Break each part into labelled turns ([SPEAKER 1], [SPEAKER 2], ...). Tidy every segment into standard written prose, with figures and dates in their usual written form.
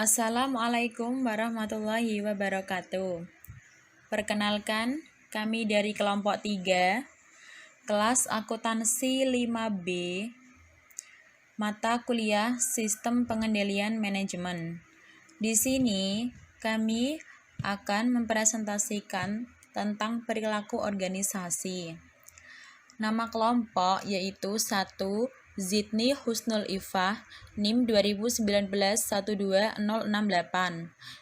[SPEAKER 1] Assalamualaikum warahmatullahi wabarakatuh. Perkenalkan, kami dari kelompok 3, kelas akuntansi 5B, mata kuliah Sistem Pengendalian Manajemen. Di sini kami akan mempresentasikan tentang perilaku organisasi. Nama kelompok yaitu 1. Zidni Husnul Ifah, NIM 2019-12068.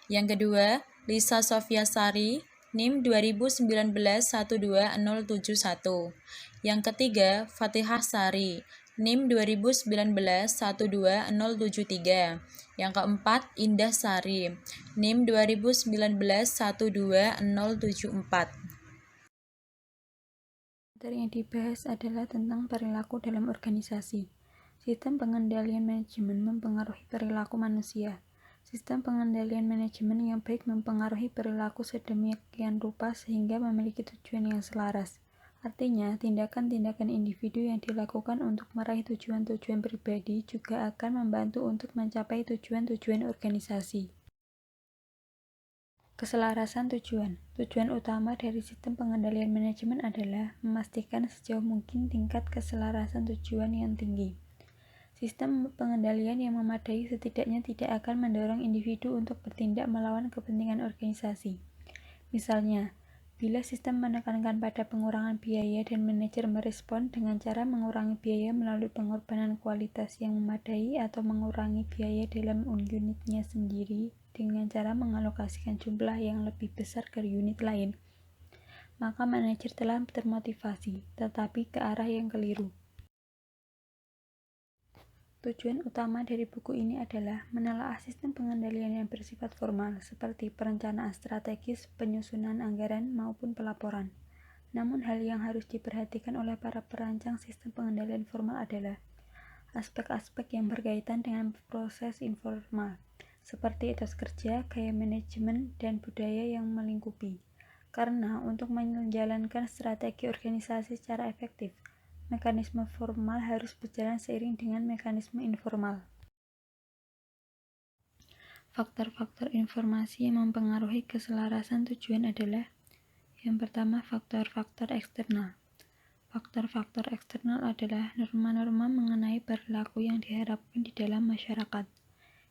[SPEAKER 1] Yang kedua, Lisa Sofyasari, NIM 2019-12071. Yang ketiga, Fatihah Sari, NIM 2019-12073. Yang keempat, Indah Sari, NIM 2019-12074.
[SPEAKER 2] Materi yang dibahas adalah tentang perilaku dalam organisasi. Sistem pengendalian manajemen mempengaruhi perilaku manusia. Sistem pengendalian manajemen yang baik mempengaruhi perilaku sedemikian rupa sehingga memiliki tujuan yang selaras. Artinya, tindakan-tindakan individu yang dilakukan untuk meraih tujuan-tujuan pribadi juga akan membantu untuk mencapai tujuan-tujuan organisasi. Keselarasan tujuan. Tujuan utama dari sistem pengendalian manajemen adalah memastikan sejauh mungkin tingkat keselarasan tujuan yang tinggi. Sistem pengendalian yang memadai setidaknya tidak akan mendorong individu untuk bertindak melawan kepentingan organisasi. Misalnya, bila sistem menekankan pada pengurangan biaya dan manajer merespon dengan cara mengurangi biaya melalui pengorbanan kualitas yang memadai atau mengurangi biaya dalam unitnya sendiri dengan cara mengalokasikan jumlah yang lebih besar ke unit lain, maka manajer telah termotivasi, tetapi ke arah yang keliru. Tujuan utama dari buku ini adalah menelaah sistem pengendalian yang bersifat formal, seperti perencanaan strategis, penyusunan anggaran, maupun pelaporan. Namun hal yang harus diperhatikan oleh para perancang sistem pengendalian formal adalah aspek-aspek yang berkaitan dengan proses informal, seperti etos kerja, gaya manajemen, dan budaya yang melingkupi. Karena untuk menjalankan strategi organisasi secara efektif, mekanisme formal harus berjalan seiring dengan mekanisme informal. Faktor-faktor informasi yang mempengaruhi keselarasan tujuan adalah: yang pertama, faktor-faktor eksternal. Faktor-faktor eksternal adalah norma-norma mengenai perilaku yang diharapkan di dalam masyarakat,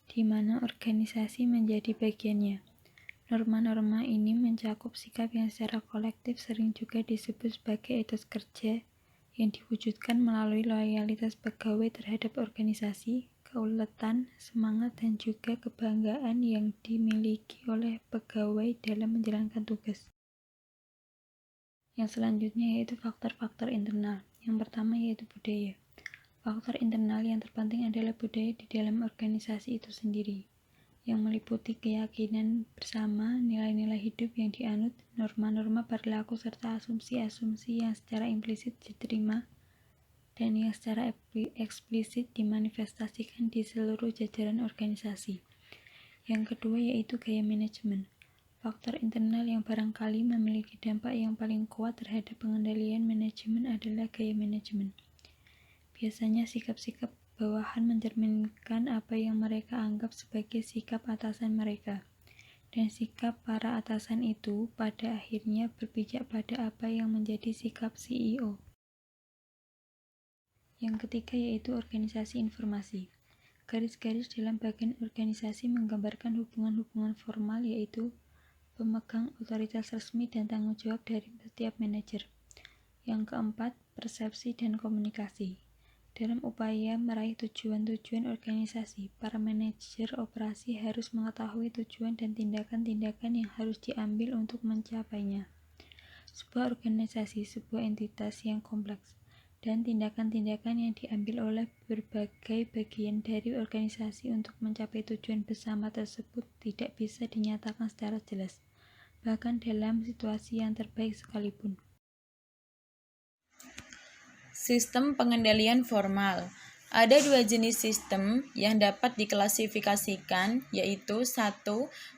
[SPEAKER 2] di mana organisasi menjadi bagiannya. Norma-norma ini mencakup sikap yang secara kolektif sering juga disebut sebagai etos kerja, yang diwujudkan melalui loyalitas pegawai terhadap organisasi, keuletan, semangat, dan juga kebanggaan yang dimiliki oleh pegawai dalam menjalankan tugas. Yang selanjutnya yaitu faktor-faktor internal. Yang pertama yaitu budaya. Faktor internal yang terpenting adalah budaya di dalam organisasi itu sendiri, yang meliputi keyakinan bersama, nilai-nilai hidup yang dianut, norma-norma perilaku, serta asumsi-asumsi yang secara implisit diterima dan yang secara eksplisit dimanifestasikan di seluruh jajaran organisasi. Yang kedua yaitu gaya manajemen. Faktor internal yang barangkali memiliki dampak yang paling kuat terhadap pengendalian manajemen adalah gaya manajemen. Biasanya sikap-sikap bawahan mencerminkan apa yang mereka anggap sebagai sikap atasan mereka, dan sikap para atasan itu pada akhirnya berpijak pada apa yang menjadi sikap CEO. Yang ketiga yaitu organisasi informasi. Garis-garis dalam bagian organisasi menggambarkan hubungan-hubungan formal, yaitu pemegang otoritas resmi dan tanggung jawab dari setiap manajer. Yang keempat, persepsi dan komunikasi. Dalam upaya meraih tujuan-tujuan organisasi, para manajer operasi harus mengetahui tujuan dan tindakan-tindakan yang harus diambil untuk mencapainya. Sebuah organisasi, sebuah entitas yang kompleks, dan tindakan-tindakan yang diambil oleh berbagai bagian dari organisasi untuk mencapai tujuan bersama tersebut tidak bisa dinyatakan secara jelas, bahkan dalam situasi yang terbaik sekalipun.
[SPEAKER 1] Sistem pengendalian formal. Ada dua jenis sistem yang dapat diklasifikasikan, yaitu 1.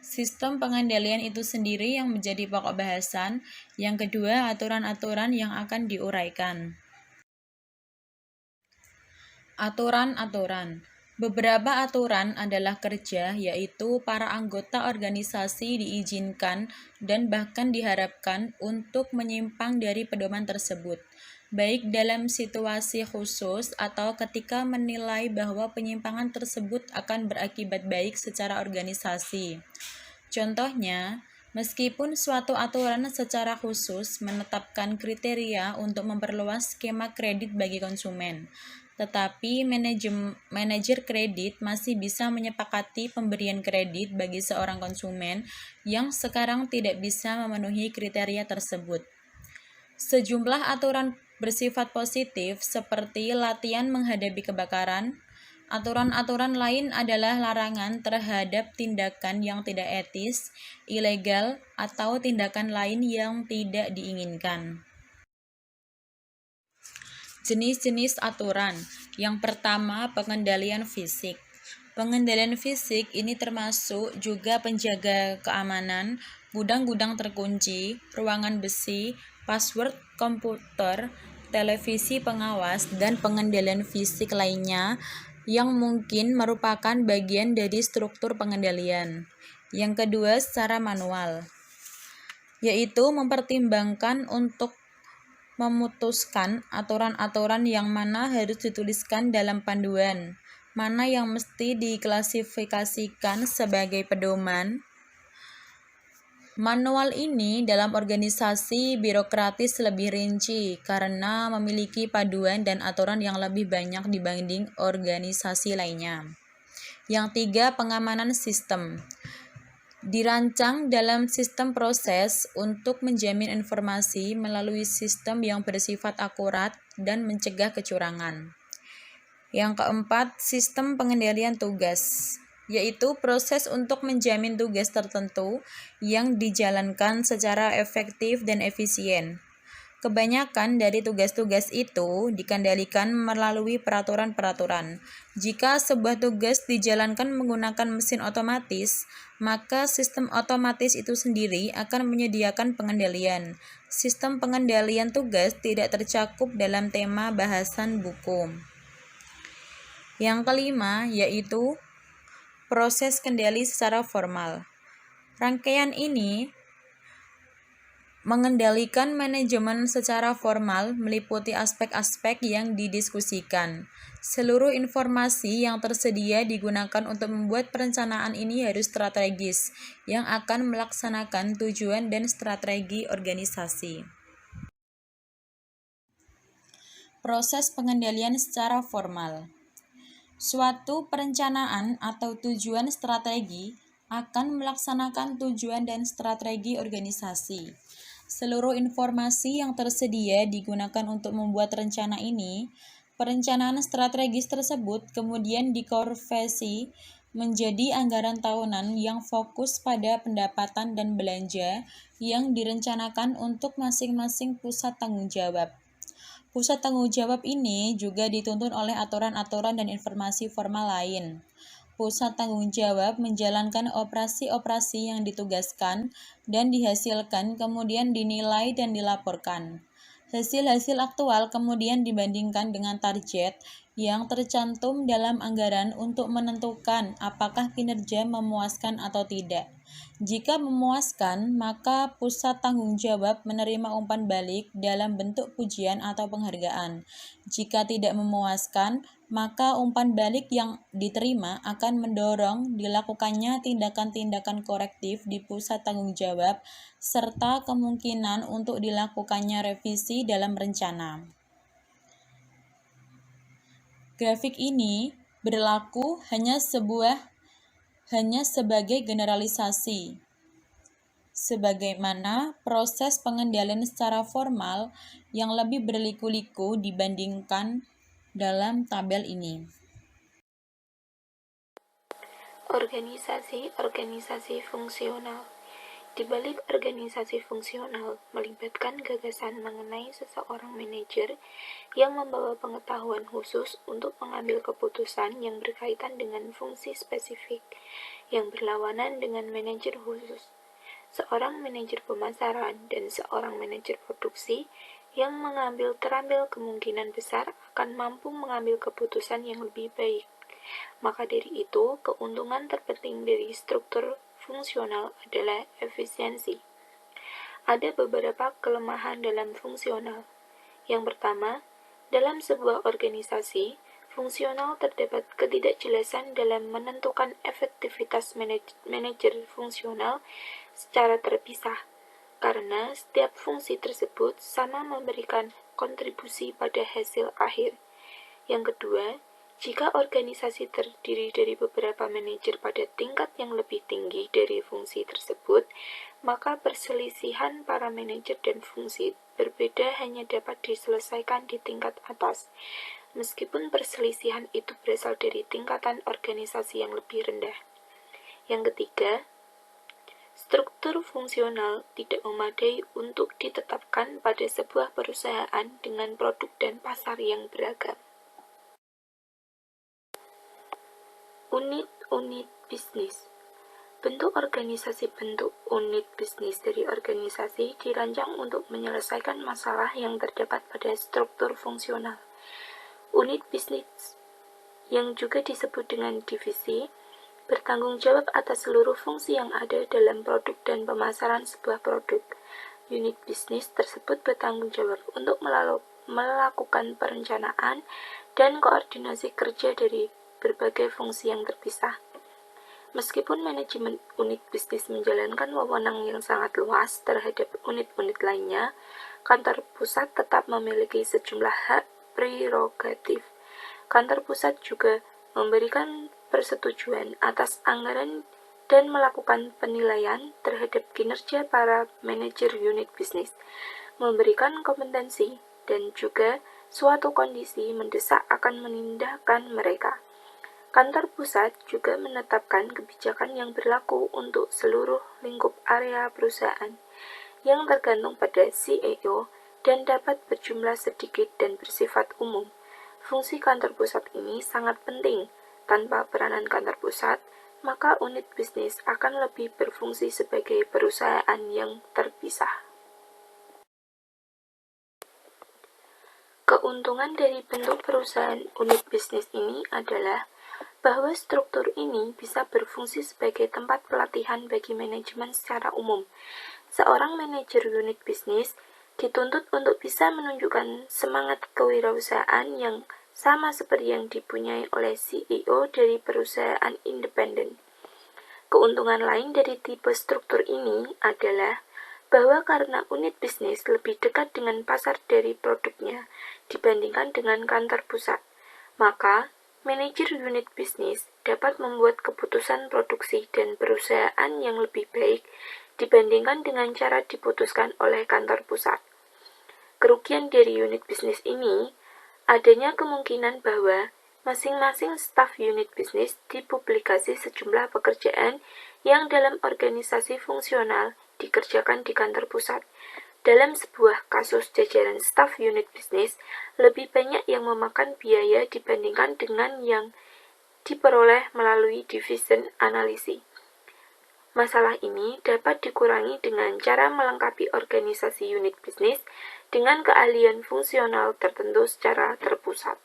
[SPEAKER 1] Sistem pengendalian itu sendiri yang menjadi pokok bahasan. Yang kedua, aturan-aturan yang akan diuraikan. Aturan-aturan. Beberapa aturan adalah kerja, yaitu para anggota organisasi diizinkan dan bahkan diharapkan untuk menyimpang dari pedoman tersebut, baik dalam situasi khusus atau ketika menilai bahwa penyimpangan tersebut akan berakibat baik secara organisasi. Contohnya, meskipun suatu aturan secara khusus menetapkan kriteria untuk memperluas skema kredit bagi konsumen, tetapi manajer kredit masih bisa menyepakati pemberian kredit bagi seorang konsumen yang sekarang tidak bisa memenuhi kriteria tersebut. Sejumlah aturan bersifat positif seperti latihan menghadapi kebakaran. Aturan-aturan lain adalah larangan terhadap tindakan yang tidak etis, ilegal, atau tindakan lain yang tidak diinginkan. Jenis-jenis aturan. Yang pertama, pengendalian fisik. Pengendalian fisik ini termasuk juga penjaga keamanan, gudang-gudang terkunci, ruangan besi, password komputer, televisi pengawas, dan pengendalian fisik lainnya yang mungkin merupakan bagian dari struktur pengendalian. Yang kedua, secara manual, yaitu mempertimbangkan untuk memutuskan aturan-aturan yang mana harus dituliskan dalam panduan, mana yang mesti diklasifikasikan sebagai pedoman. Manual ini dalam organisasi birokratis lebih rinci karena memiliki paduan dan aturan yang lebih banyak dibanding organisasi lainnya. Yang tiga, pengamanan sistem. Dirancang dalam sistem proses untuk menjamin informasi melalui sistem yang bersifat akurat dan mencegah kecurangan. Yang keempat, sistem pengendalian tugas, yaitu proses untuk menjamin tugas tertentu yang dijalankan secara efektif dan efisien. Kebanyakan dari tugas-tugas itu dikendalikan melalui peraturan-peraturan. Jika sebuah tugas dijalankan menggunakan mesin otomatis, maka sistem otomatis itu sendiri akan menyediakan pengendalian. Sistem pengendalian tugas tidak tercakup dalam tema bahasan buku. Yang kelima, yaitu proses kendali secara formal. Rangkaian ini mengendalikan manajemen secara formal meliputi aspek-aspek yang didiskusikan. Seluruh informasi yang tersedia digunakan untuk membuat perencanaan ini harus strategis, yang akan melaksanakan tujuan dan strategi organisasi. Proses pengendalian secara formal. Suatu perencanaan atau tujuan strategi akan melaksanakan tujuan dan strategi organisasi. Seluruh informasi yang tersedia digunakan untuk membuat rencana ini. Perencanaan strategis tersebut kemudian dikonversi menjadi anggaran tahunan yang fokus pada pendapatan dan belanja yang direncanakan untuk masing-masing pusat tanggung jawab. Pusat tanggung jawab ini juga dituntun oleh aturan-aturan dan informasi formal lain. Pusat tanggung jawab menjalankan operasi-operasi yang ditugaskan dan dihasilkan, kemudian dinilai dan dilaporkan. Hasil-hasil aktual kemudian dibandingkan dengan target yang tercantum dalam anggaran untuk menentukan apakah kinerja memuaskan atau tidak. Jika memuaskan, maka pusat tanggung jawab menerima umpan balik dalam bentuk pujian atau penghargaan. Jika tidak memuaskan, maka umpan balik yang diterima akan mendorong dilakukannya tindakan-tindakan korektif di pusat tanggung jawab serta kemungkinan untuk dilakukannya revisi dalam rencana. Grafik ini berlaku hanya sebagai generalisasi, sebagaimana proses pengendalian secara formal yang lebih berliku-liku dibandingkan dalam tabel ini.
[SPEAKER 3] Organisasi fungsional. Di balik organisasi fungsional melibatkan gagasan mengenai seseorang manajer yang membawa pengetahuan khusus untuk mengambil keputusan yang berkaitan dengan fungsi spesifik yang berlawanan dengan manajer khusus. Seorang manajer pemasaran dan seorang manajer produksi yang terambil kemungkinan besar akan mampu mengambil keputusan yang lebih baik. Maka dari itu, keuntungan terpenting dari struktur fungsional adalah efisiensi. Ada beberapa kelemahan dalam fungsional. Yang pertama, dalam sebuah organisasi, fungsional terdapat ketidakjelasan dalam menentukan efektivitas manajer fungsional secara terpisah, karena setiap fungsi tersebut sama memberikan kontribusi pada hasil akhir. Yang kedua, jika organisasi terdiri dari beberapa manajer pada tingkat yang lebih tinggi dari fungsi tersebut, maka perselisihan para manajer dan fungsi berbeda hanya dapat diselesaikan di tingkat atas, meskipun perselisihan itu berasal dari tingkatan organisasi yang lebih rendah. Yang ketiga, struktur fungsional tidak memadai untuk ditetapkan pada sebuah perusahaan dengan produk dan pasar yang beragam. Unit-unit bisnis. Bentuk organisasi bentuk unit bisnis dari organisasi dirancang untuk menyelesaikan masalah yang terdapat pada struktur fungsional. Unit bisnis, yang juga disebut dengan divisi, bertanggung jawab atas seluruh fungsi yang ada dalam produk dan pemasaran sebuah produk. Unit bisnis tersebut bertanggung jawab untuk melakukan perencanaan dan koordinasi kerja dari berbagai fungsi yang terpisah. Meskipun manajemen unit bisnis menjalankan wewenang yang sangat luas terhadap unit-unit lainnya, kantor pusat tetap memiliki sejumlah hak prerogatif. Kantor pusat juga memberikan persetujuan atas anggaran dan melakukan penilaian terhadap kinerja para manajer unit bisnis, memberikan kompetensi, dan juga suatu kondisi mendesak akan menindakkan mereka. Kantor pusat juga menetapkan kebijakan yang berlaku untuk seluruh lingkup area perusahaan, yang tergantung pada CEO dan dapat berjumlah sedikit dan bersifat umum. Fungsi kantor pusat ini sangat penting. Tanpa peranan kantor pusat, maka unit bisnis akan lebih berfungsi sebagai perusahaan yang terpisah. Keuntungan dari bentuk perusahaan unit bisnis ini adalah bahwa struktur ini bisa berfungsi sebagai tempat pelatihan bagi manajemen secara umum. Seorang manajer unit bisnis dituntut untuk bisa menunjukkan semangat kewirausahaan yang sama seperti yang dipunyai oleh CEO dari perusahaan independen. Keuntungan lain dari tipe struktur ini adalah bahwa karena unit bisnis lebih dekat dengan pasar dari produknya dibandingkan dengan kantor pusat, maka manajer unit bisnis dapat membuat keputusan produksi dan perusahaan yang lebih baik dibandingkan dengan cara diputuskan oleh kantor pusat. Kerugian dari unit bisnis ini, adanya kemungkinan bahwa masing-masing staf unit bisnis dipublikasi sejumlah pekerjaan yang dalam organisasi fungsional dikerjakan di kantor pusat. Dalam sebuah kasus jajaran staf unit bisnis, lebih banyak yang memakan biaya dibandingkan dengan yang diperoleh melalui division analisis. Masalah ini dapat dikurangi dengan cara melengkapi organisasi unit bisnis dengan keahlian fungsional tertentu secara terpusat.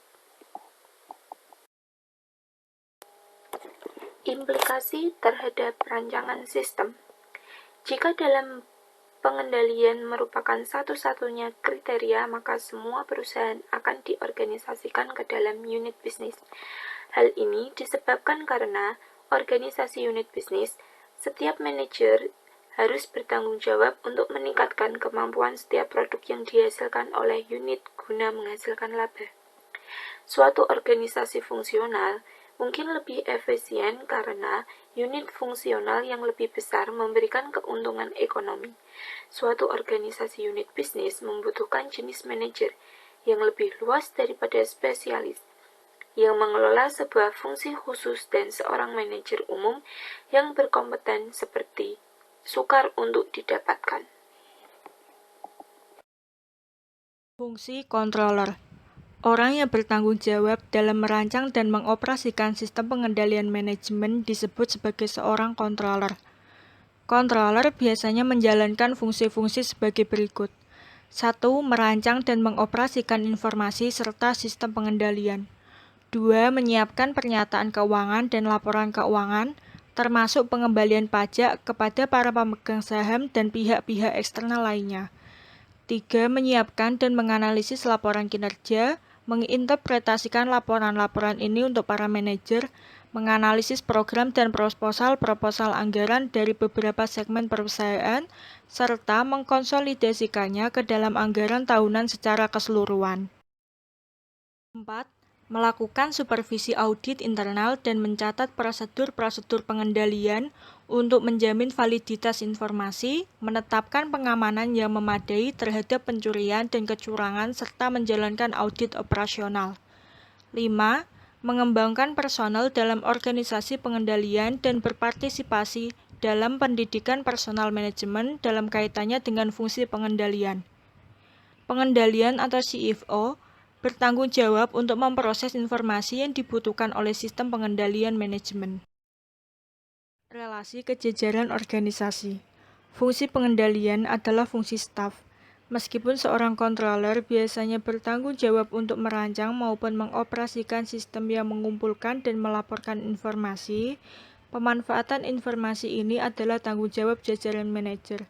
[SPEAKER 3] Implikasi terhadap rancangan sistem. Jika dalam pengendalian merupakan satu-satunya kriteria, maka semua perusahaan akan diorganisasikan ke dalam unit bisnis. Hal ini disebabkan karena organisasi unit bisnis, setiap manajer harus bertanggung jawab untuk meningkatkan kemampuan setiap produk yang dihasilkan oleh unit guna menghasilkan laba. Suatu organisasi fungsional mungkin lebih efisien karena unit fungsional yang lebih besar memberikan keuntungan ekonomi. Suatu organisasi unit bisnis membutuhkan jenis manajer yang lebih luas daripada spesialis, yang mengelola sebuah fungsi khusus dan seorang manajer umum yang berkompeten seperti sukar untuk didapatkan.
[SPEAKER 4] Fungsi controller. Orang yang bertanggung jawab dalam merancang dan mengoperasikan sistem pengendalian manajemen disebut sebagai seorang controller. Controller biasanya menjalankan fungsi-fungsi sebagai berikut. 1. Merancang dan mengoperasikan informasi serta sistem pengendalian. 2. Menyiapkan pernyataan keuangan dan laporan keuangan, termasuk pengembalian pajak kepada para pemegang saham dan pihak-pihak eksternal lainnya. 3. Menyiapkan dan menganalisis laporan kinerja, menginterpretasikan laporan-laporan ini untuk para manajer, menganalisis program dan proposal anggaran dari beberapa segmen perusahaan, serta mengkonsolidasikannya ke dalam anggaran tahunan secara keseluruhan. 4. Melakukan supervisi audit internal dan mencatat prosedur-prosedur pengendalian untuk menjamin validitas informasi, menetapkan pengamanan yang memadai terhadap pencurian dan kecurangan, serta menjalankan audit operasional. 5. Mengembangkan personal dalam organisasi pengendalian dan berpartisipasi dalam pendidikan personal manajemen dalam kaitannya dengan fungsi pengendalian. Pengendalian atau CFO bertanggung jawab untuk memproses informasi yang dibutuhkan oleh sistem pengendalian manajemen. Relasi kejajaran organisasi. Fungsi pengendalian adalah fungsi staf. Meskipun seorang controller biasanya bertanggung jawab untuk merancang maupun mengoperasikan sistem yang mengumpulkan dan melaporkan informasi, pemanfaatan informasi ini adalah tanggung jawab jajaran manajer.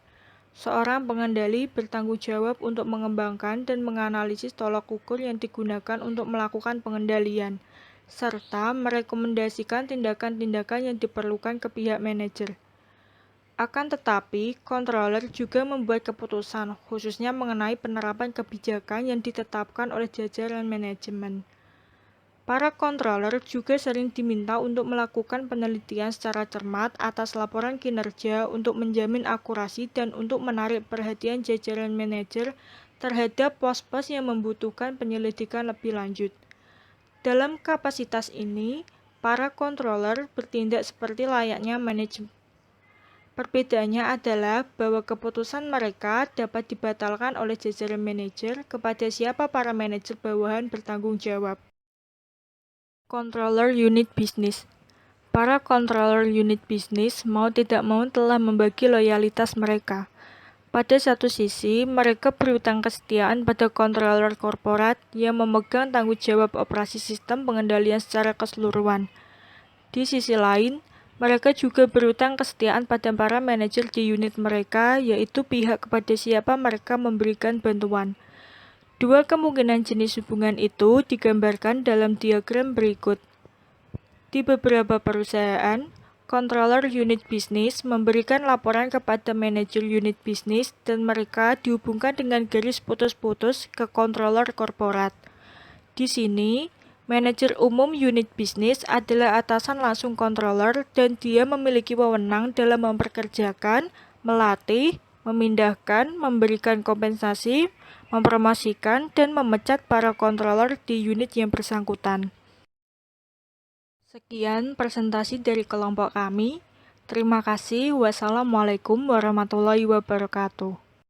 [SPEAKER 4] Seorang pengendali bertanggung jawab untuk mengembangkan dan menganalisis tolak ukur yang digunakan untuk melakukan pengendalian, serta merekomendasikan tindakan-tindakan yang diperlukan ke pihak manajer. Akan tetapi, controller juga membuat keputusan, khususnya mengenai penerapan kebijakan yang ditetapkan oleh jajaran manajemen. Para controller juga sering diminta untuk melakukan penelitian secara cermat atas laporan kinerja untuk menjamin akurasi dan untuk menarik perhatian jajaran manajer terhadap pos-pos yang membutuhkan penyelidikan lebih lanjut. Dalam kapasitas ini, para controller bertindak seperti layaknya manajemen. Perbedaannya adalah bahwa keputusan mereka dapat dibatalkan oleh jajaran manajer kepada siapa para manajer bawahan bertanggung jawab. Controller Unit Bisnis. Para controller unit bisnis mau tidak mau telah membagi loyalitas mereka. Pada satu sisi, mereka berhutang kesetiaan pada controller korporat yang memegang tanggung jawab operasi sistem pengendalian secara keseluruhan. Di sisi lain, mereka juga berhutang kesetiaan pada para manajer di unit mereka, yaitu pihak kepada siapa mereka memberikan bantuan. Dua kemungkinan jenis hubungan itu digambarkan dalam diagram berikut. Di beberapa perusahaan, controller unit bisnis memberikan laporan kepada manajer unit bisnis dan mereka dihubungkan dengan garis putus-putus ke controller korporat. Di sini, manajer umum unit bisnis adalah atasan langsung controller dan dia memiliki wewenang dalam memperkerjakan, melatih, memindahkan, memberikan kompensasi, mempromosikan, dan memecat para controller di unit yang bersangkutan. Sekian presentasi dari kelompok kami. Terima kasih. Wassalamualaikum warahmatullahi wabarakatuh.